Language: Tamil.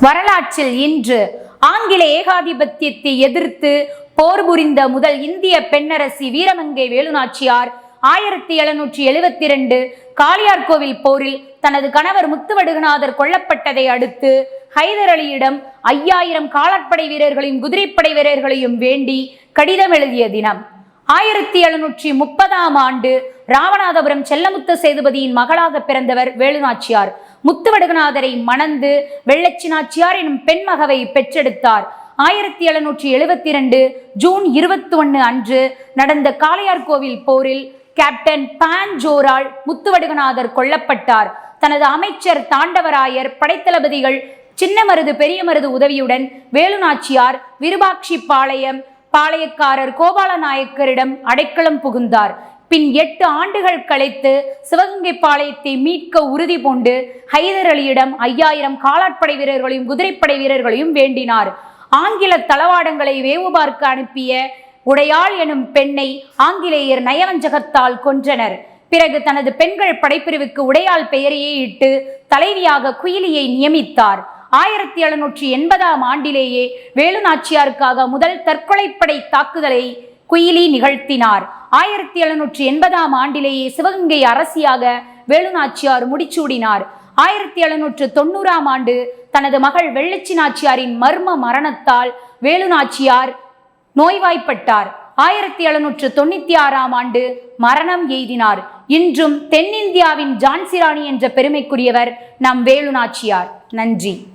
வரலாற்றில் இன்று ஆங்கில ஏகாதிபத்தியத்தை எதிர்த்து போர் புரிந்த முதல் இந்திய பெண்ணரசி வீரமங்கை வேலுநாச்சியார் 1772 காளியார்கோவில் போரில் தனது கணவர் முத்துவடுகநாதர் கொல்லப்பட்டதை அடுத்து ஹைதர் அலியிடம் 5000 காலாட்படை வீரர்களையும் குதிரைப்படை வீரர்களையும் வேண்டி கடிதம் எழுதிய தினம். 1730ஆம் ஆண்டு ராமநாதபுரம் செல்லமுத்த சேதுபதியின் மகளாக பிறந்தவர் வேலுநாச்சியார். முத்துவடுகநாதரை மணந்து வெள்ளச்சி நாச்சியார் எனும் பெண்மகவை பெற்றெடுத்தார். 1772 ஜூன் 21 அன்று நடந்த காளையார்கோவில் போரில் கேப்டன் பாஞ்சோரால் முத்துவடுகநாதர் கொல்லப்பட்டார். தனது அமைச்சர் தாண்டவராயர், படைத்தளபதிகள் சின்னமருது, பெரியமருது உதவியுடன் வேலுநாச்சியார் விருபாட்சி பாளையக்காரர் கோபாலநாயக்கரிடம் அடைக்கலம் புகுந்தார். பின் 8 ஆண்டுகள் கழித்து சிவகங்கை பாளையத்தை மீட்க உறுதி பூண்டு ஹைதர் அலியிடம் 5000 காலாட்படை வீரர்களையும் குதிரைப்படை வீரர்களையும் வேண்டினார். ஆங்கில தளவாடங்களை வேவு பார்க்க அனுப்பிய உடையாள் எனும் பெண்ணை ஆங்கிலேயர் நயவஞ்சகத்தால் கொன்றனர். பிறகு தனது பெண்கள் படைப்பிரிவுக்கு உடையாள் பெயரையே இட்டு தலைவியாக குயிலியை நியமித்தார். 1780ஆம் ஆண்டிலேயே வேலுநாச்சியாருக்காக முதல் தற்கொலைப்படை தாக்குதலை குயிலி நிகழ்த்தினார். 1780ஆம் ஆண்டிலேயே சிவகங்கை அரசியாக வேலுநாச்சியார் முடிசூடினார். 1790ஆம் ஆண்டு தனது மகள் வெள்ளச்சி நாச்சியாரின் மர்ம மரணத்தால் வேலுநாச்சியார் நோய்வாய்ப்பட்டார். 1796ஆம் ஆண்டு மரணம் எய்தினார். இன்றும் தென்னிந்தியாவின் ஜான்சி ராணி என்ற பெருமைக்குரியவர் நம் வேலுநாச்சியார். நன்றி.